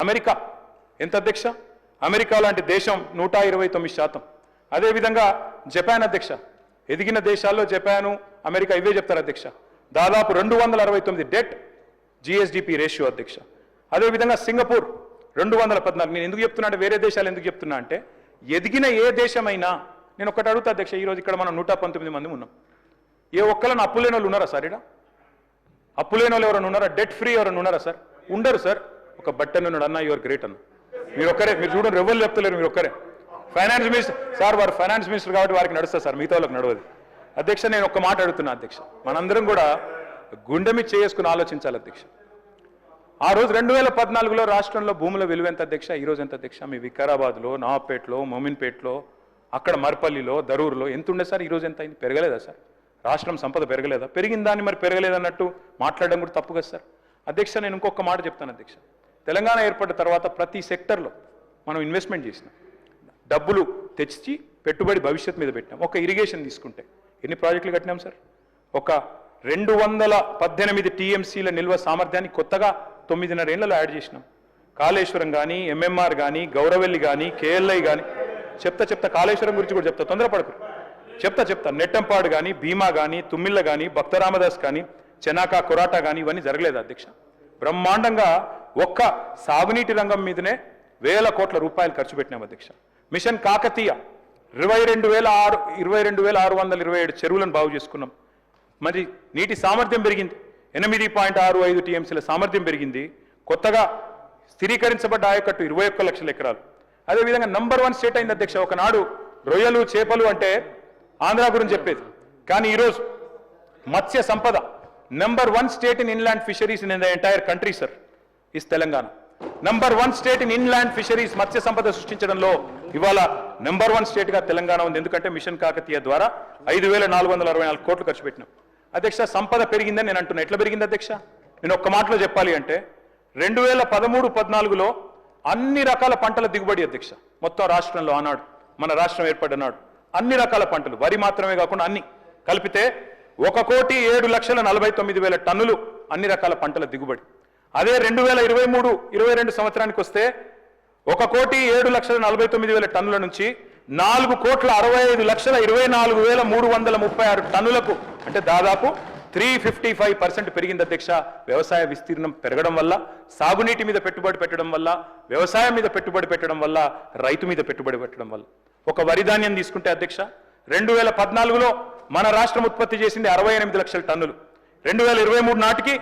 America ఎంత అధ్యక్ష? America లాంటి దేశం 129%. అదేవిధంగా జపాన్ అధ్యక్ష, ఎదిగిన దేశాల్లో జపాను అమెరికా ఇవే చెప్తారు అధ్యక్ష. దాదాపు 269 డెట్ జిఎస్డిపి రేషియో అధ్యక్ష. అదేవిధంగా సింగపూర్ 214. నేను ఎందుకు చెప్తున్నా అంటే, వేరే దేశాలు ఎందుకు చెప్తున్నా అంటే, ఎదిగిన ఏ దేశమైనా, నేను ఒకటి అడుగుతా అధ్యక్ష, ఈరోజు ఇక్కడ మనం 119 మంది ఉన్నాం. ఏ ఒక్కళ్ళని అప్పు లేని వాళ్ళు ఉన్నారా సార్? ఇక్కడ అప్పు లేని వాళ్ళు ఎవరైనా ఉన్నారా? డెట్ ఫ్రీ ఎవరైనా ఉన్నారా సార్? ఉండరు సార్. ఒక బట్టన్ ఉన్నాడు అన్న, యువర్ గ్రేట్ అన్న. మీరు ఒక్కరే, మీరు చూడండి, ఎవరు చెప్తలేరు, మీరు ఒక్కరే. ఫైనాన్స్ మినిస్టర్ సార్, వారు ఫైనాన్స్ మినిస్టర్ కాబట్టి వారికి నడుస్తారు సార్, మిగతా వాళ్ళకి నడవదు. అధ్యక్ష, నేను ఒక్క మాట అడుగుతున్నా అధ్యక్ష, మనందరం కూడా గుండె మీద చేసుకుని ఆలోచించాలి అధ్యక్ష. ఆ రోజు 2014లో రాష్ట్రంలో భూముల విలువ ఎంత అధ్యక్ష? ఈ రోజు ఎంత అధ్యక్ష? మీ వికారాబాద్లో, నవాపేటలో, మోమిన్పేటలో, అక్కడ మర్పల్లిలో, దరూరులో ఎంత ఉండే సార్? ఈ రోజు ఎంత అయింది? పెరగలేదా సార్? రాష్ట్రం సంపద పెరగలేదా? పెరిగిన దాన్ని మరి పెరగలేదన్నట్టు మాట్లాడడం కూడా తప్పు కదా సార్. అధ్యక్ష, నేను ఇంకొక మాట చెప్తాను అధ్యక్ష. తెలంగాణ ఏర్పడిన తర్వాత ప్రతి సెక్టర్లో మనం ఇన్వెస్ట్మెంట్ చేసినాం, డబ్బులు తెచ్చి పెట్టుబడి భవిష్యత్ మీద పెట్టినాం. ఒక ఇరిగేషన్ తీసుకుంటే ఎన్ని ప్రాజెక్టులు కట్టినాం సార్? ఒక 218 టీఎంసీల నిల్వ సామర్థ్యాన్ని కొత్తగా 9.5 ఏళ్లలో యాడ్ చేసినాం. కాళేశ్వరం కానీ, ఎంఎంఆర్ కానీ, గౌరవెల్లి కానీ, కేఎల్ఐ కానీ, చెప్తా కాళేశ్వరం గురించి కూడా చెప్తా, తొందరపడకు, చెప్తా నెట్టంపాడు కానీ, భీమా కానీ, తుమ్మిళ్ళ కానీ, భక్తరామదాస్ కానీ, చెనాకా కొరాటా కానీ, ఇవన్నీ జరగలేదు అధ్యక్ష. బ్రహ్మాండంగా ఒక్క సాగునీటి రంగం మీదనే 1000 కోట్ల రూపాయలు ఖర్చు పెట్టినాం అధ్యక్ష. మిషన్ కాకతీయ 22,627 చెరువులను బాగు చేసుకున్నాం. మరి నీటి సామర్థ్యం పెరిగింది, 8.65 టీఎంసీల సామర్థ్యం పెరిగింది. కొత్తగా స్థిరీకరించబడ్డ ఆయకట్టు 21 లక్షల ఎకరాలు. అదేవిధంగా నంబర్ 1 స్టేట్ అయింది అధ్యక్ష. ఒకనాడు రొయ్యలు, చేపలు అంటే ఆంధ్ర గురించి చెప్పేది, కానీ ఈరోజు Matsya Sampada number 1 state in inland fisheries in the entire country sir is Telangana. Number 1 state in inland fisheries, Matsya Sampada సృష్టించడంలో ఇవాళ నంబర్ 1 స్టేట్గా తెలంగాణ ఉంది. ఎందుకంటే మిషన్ కాకతీయ ద్వారా 5,464 కోట్లు ఖర్చు పెట్టినాం అధ్యక్ష. సంపద పెరిగిందని నేను అంటున్నా. ఎట్లా పెరిగింది అధ్యక్ష? నేను ఒక్క మాటలో చెప్పాలి అంటే, 2013-14లో అన్ని రకాల పంటల దిగుబడి అధ్యక్ష మొత్తం రాష్ట్రంలో, ఆనాడు మన రాష్ట్రం ఏర్పడినాడు అన్ని రకాల పంటలు, వరి మాత్రమే కాకుండా అన్ని కలిపితే 1,07,49,000 టన్నులు అన్ని రకాల పంటల దిగుబడి. అదే 2023-22 సంవత్సరానికి వస్తే 1,07,49,000 టన్నుల నుంచి 4,65,24,336 టన్నులకు, అంటే దాదాపు 355% పెరిగింది అధ్యక్ష. వ్యవసాయ విస్తీర్ణం పెరగడం వల్ల, సాగునీటి మీద పెట్టుబడి పెట్టడం వల్ల, వ్యవసాయం మీద పెట్టుబడి పెట్టడం వల్ల, రైతు మీద పెట్టుబడి పెట్టడం వల్ల. ఒక వరి ధాన్యం తీసుకుంటే అధ్యక్ష, 2014లో మన రాష్ట్రం ఉత్పత్తి చేసింది 68 లక్షల టన్నులు. 2023 నాటికి